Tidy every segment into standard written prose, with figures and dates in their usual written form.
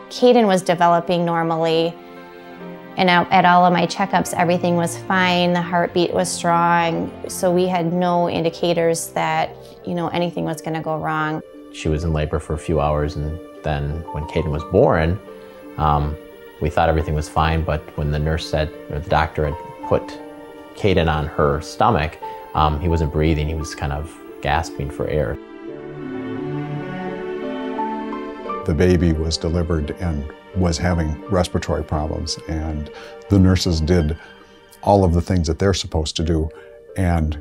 Kaden was developing normally, and at all of my checkups, everything was fine. The heartbeat was strong, so we had no indicators that, anything was going to go wrong. She was in labor for a few hours, and then when Kaden was born, we thought everything was fine, but when the nurse said, or the doctor had put Kaden on her stomach, he wasn't breathing. He was kind of gasping for air. The baby was delivered and was having respiratory problems, and the nurses did all of the things that they're supposed to do and,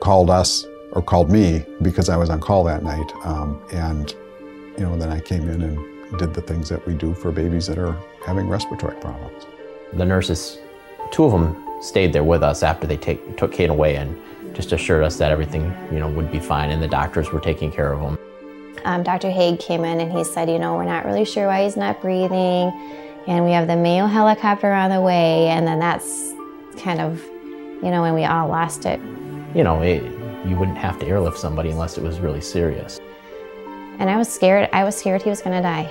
called us or called me because I was on call that night. Then I came in and did the things that we do for babies that are having respiratory problems. The nurses, two of them stayed there with us after they took Kaden away and just assured us that everything, would be fine, and the doctors were taking care of him. Dr. Haig came in and he said, we're not really sure why he's not breathing, and we have the Mayo helicopter on the way, and then that's kind of, when we all lost it. You wouldn't have to airlift somebody unless it was really serious. And I was scared. I was scared he was going to die.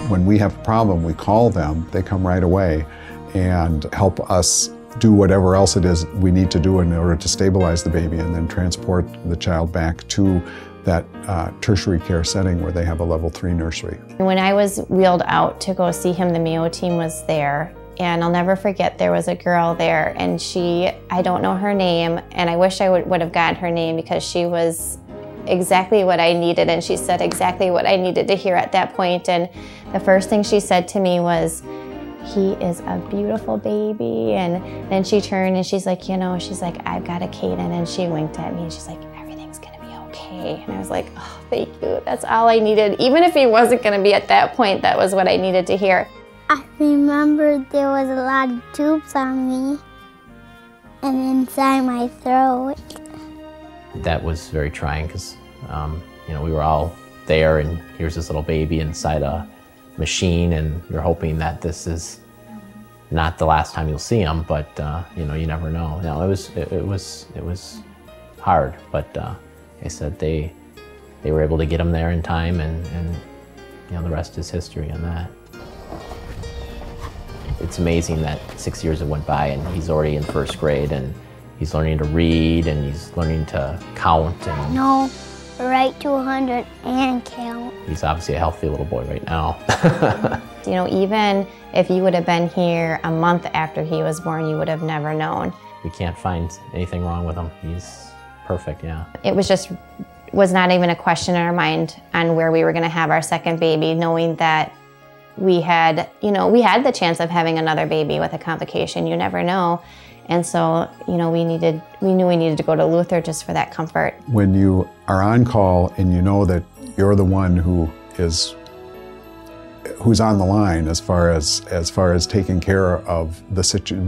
When we have a problem, we call them, they come right away and help us do whatever else it is we need to do in order to stabilize the baby and then transport the child back to that tertiary care setting where they have a level 3 nursery. When I was wheeled out to go see him, the Mayo team was there. And I'll never forget, there was a girl there, and I don't know her name, and I wish I would have gotten her name because she was exactly what I needed, and she said exactly what I needed to hear at that point. And the first thing she said to me was, "He is a beautiful baby." And then she turned and she's like, she's like, "I've got a Kaden," and she winked at me and she's like, "Everything's gonna be okay." And I was like, "Oh, thank you. That's all I needed." Even if he wasn't gonna be at that point, that was what I needed to hear. I remember there was a lot of tubes on me and inside my throat. That was very trying because, we were all there, and here's this little baby inside a machine, and you're hoping that this is not the last time you'll see him, but you never know. It was hard, but they said they were able to get him there in time, and the rest is history on that. It's amazing that 6 years have went by and he's already in first grade, and he's learning to read, and he's learning to count. And no, right to 100 and count. He's obviously a healthy little boy right now. Even if you would have been here a month after he was born, you would have never known. We can't find anything wrong with him. He's perfect, yeah. It was not even a question in our mind on where we were going to have our second baby, knowing that we had the chance of having another baby with a complication. You never know. And so, we knew we needed to go to Luther just for that comfort. When you are on call and you know that you're the one who's on the line as far as taking care of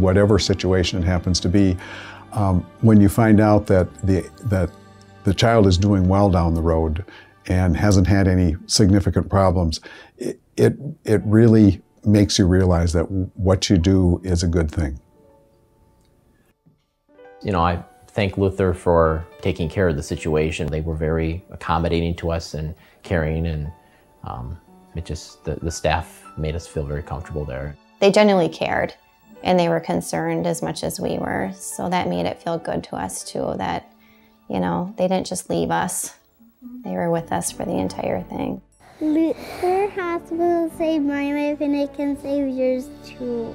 whatever situation it happens to be, when you find out that the child is doing well down the road and hasn't had any significant problems, it really makes you realize that what you do is a good thing. I thank Luther for taking care of the situation. They were very accommodating to us and caring, and the staff made us feel very comfortable there. They genuinely cared, and they were concerned as much as we were, so that made it feel good to us too, that they didn't just leave us. They were with us for the entire thing. Luther Hospital saved my life, and it can save yours too.